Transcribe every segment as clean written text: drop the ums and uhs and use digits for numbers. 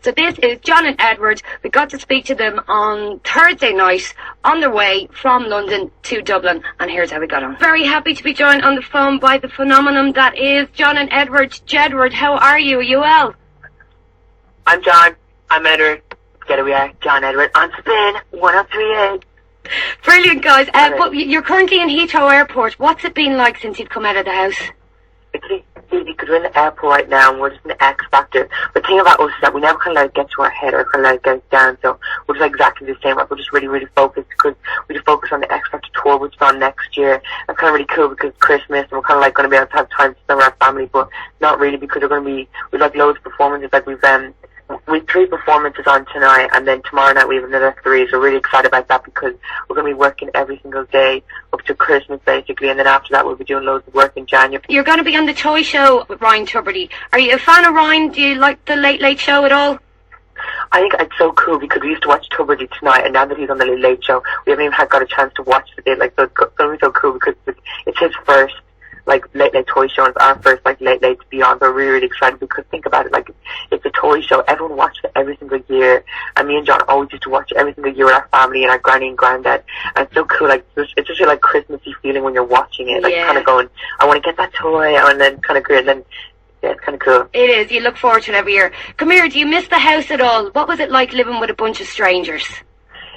So this is John and Edward. We got to speak to them on Thursday night on their way from London to Dublin, and here's how we got on. Very happy to be joined on the phone by the phenomenon that is John and Edward. Jedward, how are you? Are you well? I'm John. I'm Edward. Together we are, John Edward, on Spin 1038. Brilliant, guys. But you're currently in Heathrow Airport. What's it been like since you've come out of the house? It's easy because we're in the airport right now and we're just in the X Factor. The thing about us is that we never kind of get to our head or kind of get down, so we're just exactly the same. We're just really, really focused because we just focus on the X Factor tour, which is on next year. It's kind of really cool because it's Christmas and we're kind of going to be able to have time to spend with our family, but not really because we've loads of performances. We've 3 performances on tonight, and then tomorrow night we have another 3, so we're really excited about that because we're going to be working every single day up to Christmas, basically, and then after that we'll be doing loads of work in January. You're going to be on the Toy Show with Ryan Tubridy. Are you a fan of Ryan? Do you like the Late Late Show at all? I think it's so cool because we used to watch Tubridy tonight, and now that he's on the Late Late Show, we haven't even got a chance to watch the day. So it's going to be so cool because it's his first Late Late Toy Show, and it's our first Late Late to be on. We're really, really excited because think about it, it's a toy show. Everyone watches it every single year, and me and John always used to watch it every single year with our family and our granny and granddad. And it's so cool, it's just a Christmassy feeling when you're watching it, kind of going, I want to get that toy, and then kind of great, and then yeah, it's kind of cool. It is. You look forward to it every year. Come here, do you miss the house at all? What was it like living with a bunch of strangers?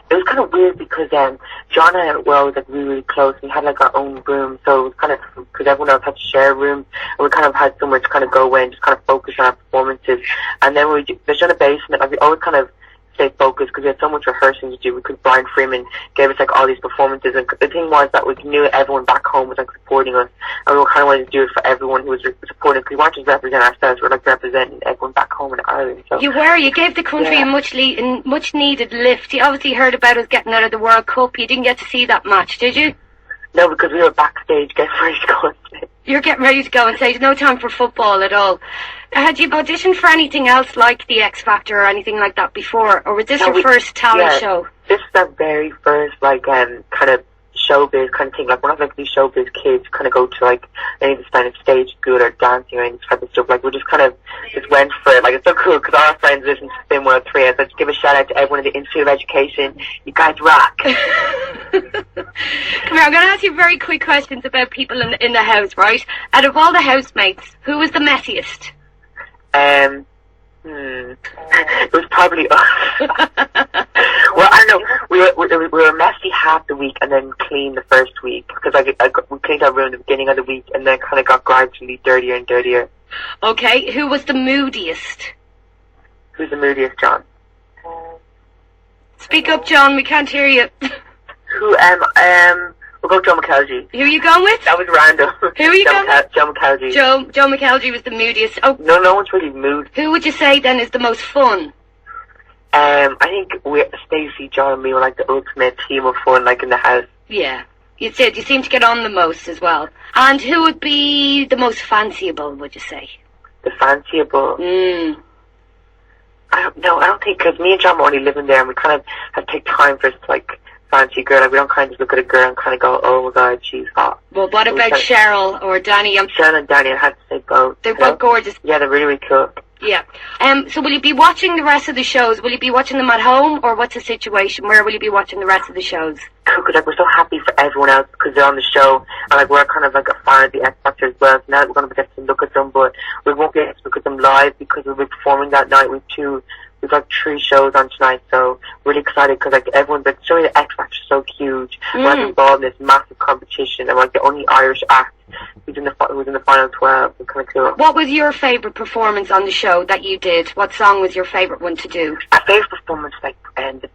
It was kind of weird because John and I were always really, really close. We had our own room, so it was kind of because everyone else had to share a room, and we kind of had somewhere to kind of go away and just kind of focus on our performances. And then there's in a basement, we always kind of stay focused because we had so much rehearsing to do. Because Brian Freeman gave us all these performances, and the thing was that we knew everyone back home was supporting us, and we kind of wanted to do it for everyone who was supporting. Because we weren't just representing ourselves, we were representing everyone back home in Ireland. So you gave the country a much needed lift. You obviously heard about us getting out of the World Cup. You didn't get to see that match, did you? No, because we were backstage getting ready to go on stage. You're getting ready to go on stage. No time for football at all. Had you auditioned for anything else like the X Factor or anything like that before? Or was this your first talent show? This is our very first, kind of showbiz kind of thing. We're not these showbiz kids kind of go to, any kind of stage school or dancing or any type of stuff. We just kind of just went for it. It's so cool because all our friends listen to Spin 103. So just give a shout out to everyone in the Institute of Education. You guys rock. Come here, I'm going to ask you very quick questions about people in the house, right? Out of all the housemates, who was the messiest? It was probably us. Well, I don't know. We were messy half the week and then clean the first week because we cleaned our room at the beginning of the week and then kind of got gradually dirtier and dirtier. Okay, who was the moodiest? Who's the moodiest, John? Speak up, John. We can't hear you. We'll go Joe McKelvey. Who are you going with? That was random. Who are you going with? Joe McKelvey. Joe McKelvey was the moodiest. Oh, no one's really moody. Who would you say then is the most fun? I think Stacey, John, and me were the ultimate team of fun, in the house. Yeah, you seem to get on the most as well. And who would be the most fanciable? Would you say? The fanciable. I don't think because me and John were only living there, and we kind of had to take time for us to fancy a girl. We don't kind of look at a girl and kind of go, oh my god, she's hot. Well, what about Cheryl or Danny? Cheryl and Danny, I had to say both. They're both gorgeous. Yeah, they're really, really cool. Yeah. So will you be watching the rest of the shows? Will you be watching them at home, or what's the situation? Where will you be watching the rest of the shows? Cool, because we're so happy for everyone else because they're on the show, and we're kind of a fan of the X Factor as well. So now we're going to get to look at them, but we won't get to look at them live because we'll be performing that night with We've got 3 shows on tonight, so really excited because everyone's showing the X Factor is so huge. We're involved in this massive competition, and the only Irish act who's in the final 12. It's kind of cool. What was your favourite performance on the show that you did? What song was your favourite one to do? Our favourite performance, the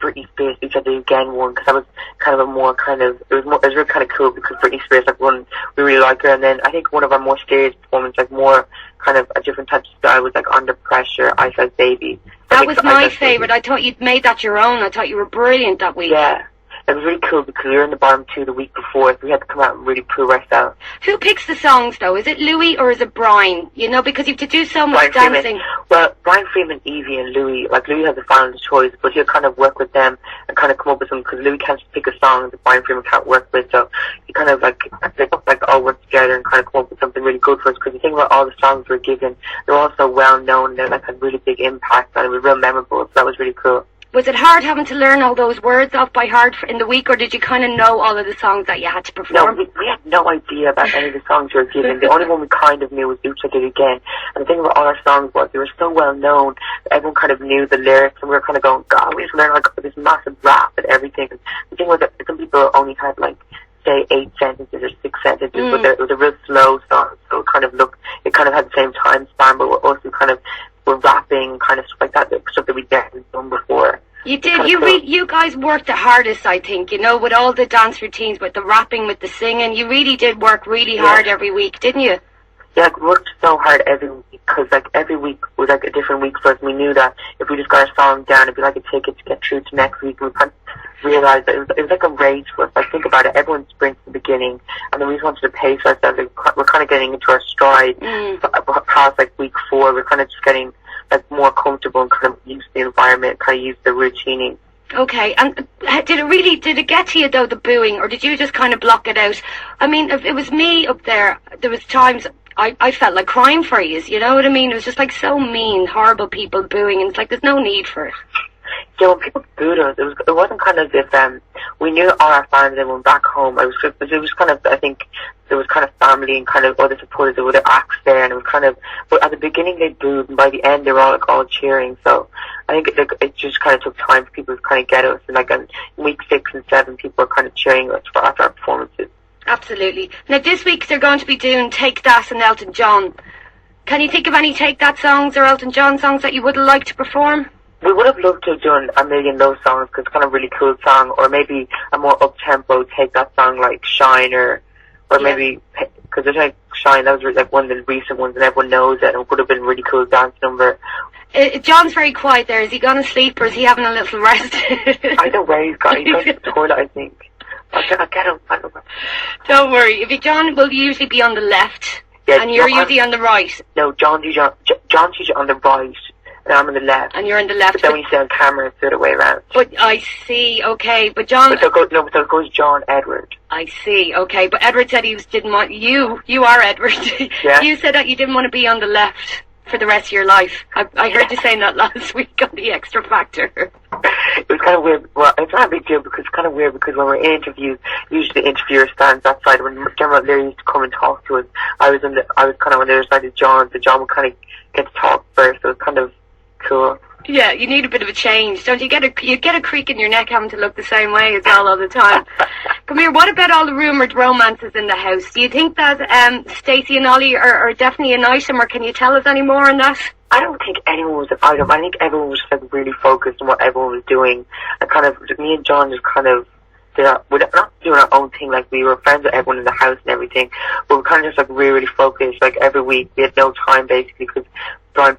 Britney Spears "Each Other Again" one, because that was kind of it was really kind of cool because Britney Spears one we really like her, and then I think one of our more serious performances, more kind of a different type of style, was Under Pressure, I Said Baby. That was my favourite. I thought you'd made that your own. I thought you were brilliant that week. Yeah. it was really cool because we were in the bottom 2 the week before, so we had to come out and really prove ourselves. Who picks the songs, though? Is it Louis or is it Brian? You know, because you have to do so much Brian dancing. Freeman. Well, Brian Freeman, Evie, and Louis, like Louis has the final choice, but he'll kind of work with them and kind of come up with something, because Louis can't just pick a song that Brian Freeman can't work with, so he kind of they all work together and kind of come up with something really good for us, because you think about all the songs we're given, they're all so well known, they're like had really big impact, and it was real memorable, so that was really cool. Was it hard having to learn all those words off by heart in the week, or did you kind of know all of the songs that you had to perform? No, we had no idea about any of the songs we were given. The only one we kind of knew was Oops, I Did It Again. And the thing about all our songs was they were so well known that everyone kind of knew the lyrics, and we were kind of going, God, we just learned like this massive rap and everything. And the thing was that some people only had like, say 8 sentences or 6 sentences, but it was a real slow song, so it kind of had the same time span, but we're also kind of were rapping, kind of stuff like that, stuff that we'd never done before. You did. You guys worked the hardest, I think, you know, with all the dance routines, with the rapping, with the singing. You really did work really hard every week, didn't you? Yeah, we worked so hard every week, because like every week was like a different week for us. We knew that if we just got our song down, it'd be like a ticket to get through to next week. And we kind of realized that it was like a race for us. Like, think about it, everyone sprints at the beginning, and then we just wanted to pace ourselves. Like, we're kind of getting into our stride past like week 4. We're kind of just getting like more comfortable and kind of used to the environment, kind of used to the routining. Okay, and did it get to you though, the booing, or did you just kind of block it out? I mean, if it was me up there, there was times I felt like crying for you, you know what I mean? It was just like so mean, horrible people booing, and it's like there's no need for it. Yeah, when people booed us, it wasn't kind of as if we knew all our fans and went back home. It was kind of, I think, there was kind of family and kind of other supporters, there were other acts there, and it was kind of, but at the beginning they booed, and by the end they were all cheering, so I think it just kind of took time for people to kind of get us, and like in week 6 and 7 people were kind of cheering us after our performances. Absolutely. Now this week they're going to be doing Take That and Elton John. Can you think of any Take That songs or Elton John songs that you would like to perform? We would have loved to have done A Million Love Songs, because it's kind of a really cool song, or maybe a more up-tempo Take That song like Shine, or maybe, because there's like Shine, that was like one of the recent ones and everyone knows it, and it would have been a really cool dance number. John's very quiet there. Is he gone to sleep, or is he having a little rest? I don't know where he's gone to the toilet, I think. I'll get him. Don't worry. John will usually be on the left, and you're usually on the right. No, John's usually on the right, and I'm on the left. And you're on the left. But then when you see on camera, it's the other way around. But I see, okay. But John... So it goes John, Edward. I see, okay. But Edward said didn't want... You are Edward. Yeah. You said that you didn't want to be on the left for the rest of your life. I heard you saying that last week on the Extra Factor. It was kind of weird. Well, it's not a big deal, because it's kind of weird, because when we're in interviews, usually the interviewer stands that side. When Gemma Leary used to come and talk to us, I was kind of on the other side of John, so John would kind of get to talk first, so it was kind of cool. Yeah, you need a bit of a change, don't you? You get a creak in your neck having to look the same way as all the time. Come here, what about all the rumoured romances in the house? Do you think that Stacey and Ollie are definitely an item, or can you tell us any more on that? I don't think anyone was an item. I think everyone was like really focused on what everyone was doing, and kind of me and John just kind of we're not doing our own thing. Like, we were friends with everyone in the house and everything, but we're kind of just like really focused. Like, every week we had no time basically, because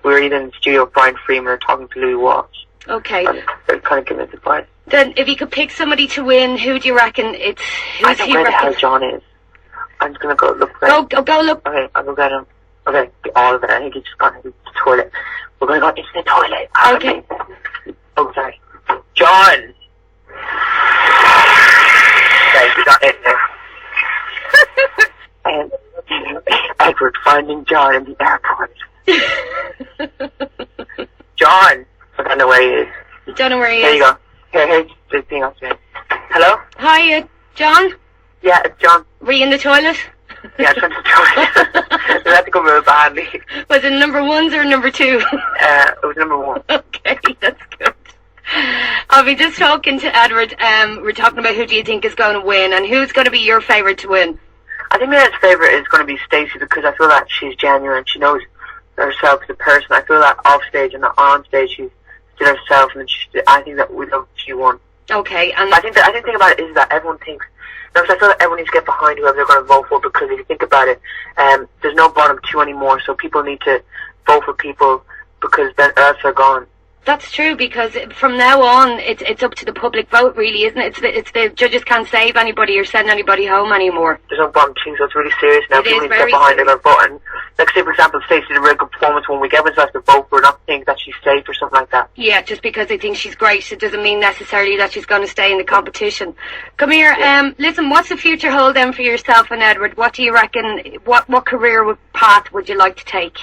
we were either in the studio with Brian Freeman or talking to Louis Walsh. Okay. And they're kind of giving us advice. Then, if you could pick somebody to win, who do you reckon it's? I don't know where the hell John is. I'm just gonna go look for him. Go look. Okay, I'll go get him. Okay, all of it. I think he's just gone into the toilet. We're gonna go into the toilet. Okay. Oh, sorry. John! Okay, he's not in there. And Edward finding John in the airport. John! I don't know where he is. You don't know where he is? There you go. Here's the thing up there. Hello? Hi, John? Yeah, it's John. Were you in the toilet? Yeah, I went to the toilet. They had to go real badly. Was it number 1s or number 2? It was number 1. Okay, that's good. I'll be just talking to Edward. We're talking about who do you think is going to win, and who's going to be your favourite to win? I think my favourite is going to be Stacey, because I feel that she's genuine. She knows herself as a person. I feel that off stage and on stage she's still herself, and I think that she won. Okay, and I think the thing about it is that everyone thinks. I feel that everyone needs to get behind whoever they're going to vote for, because if you think about it, there's no bottom 2 anymore, so people need to vote for people, because then else they're gone. That's true, because from now on, it's up to the public vote, really, isn't it? It's the judges can't save anybody or send anybody home anymore. There's no bottom team, so it's really serious now. People need to get behind it or vote. And, like, say, for example, Stacey did a really good performance one week. Everyone's has to vote for her, not think that she's safe or something like that. Yeah, just because they think she's great, it doesn't mean necessarily that she's going to stay in the competition. Come here, listen, what's the future hold then for yourself and Edward? What do you reckon, what career path would you like to take?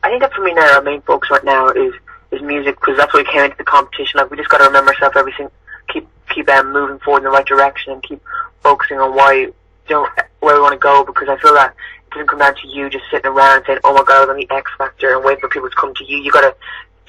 I think that for me now, our main focus right now is music, because that's why we came into the competition. Like, we just got to remember ourselves, everything, keep moving forward in the right direction and keep focusing on where we want to go, because I feel that it doesn't come down to you just sitting around and saying, oh my god, I'm the X Factor, and waiting for people to come to you. You got to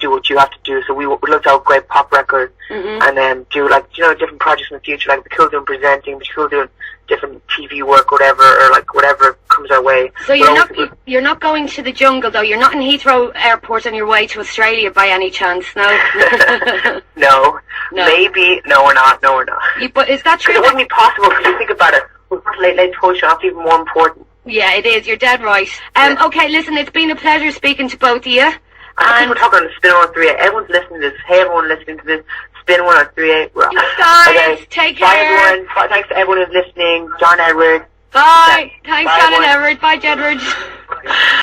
do what you have to do. So we would love to have a great pop record, and then do, like, different projects in the future. Like, we're cool doing presenting, we're cool doing different TV work, whatever, or like whatever comes our way. So you're not going to the jungle though. You're not in Heathrow Airport on your way to Australia by any chance, no? No. Maybe. No, we're not. But is that true? It wouldn't be possible, because you think about it. We've got late push, that's even more important. Yeah, it is. You're dead right. Okay, listen, it's been a pleasure speaking to both of you. And people talking on the Spin 138. Everyone's listening to this. Hey, everyone listening to this. Spin 138. Guys, okay. Take care. Bye, everyone. Thanks to everyone who's listening. John Edward. Bye. Thanks, John and Edward. Bye, Jedward.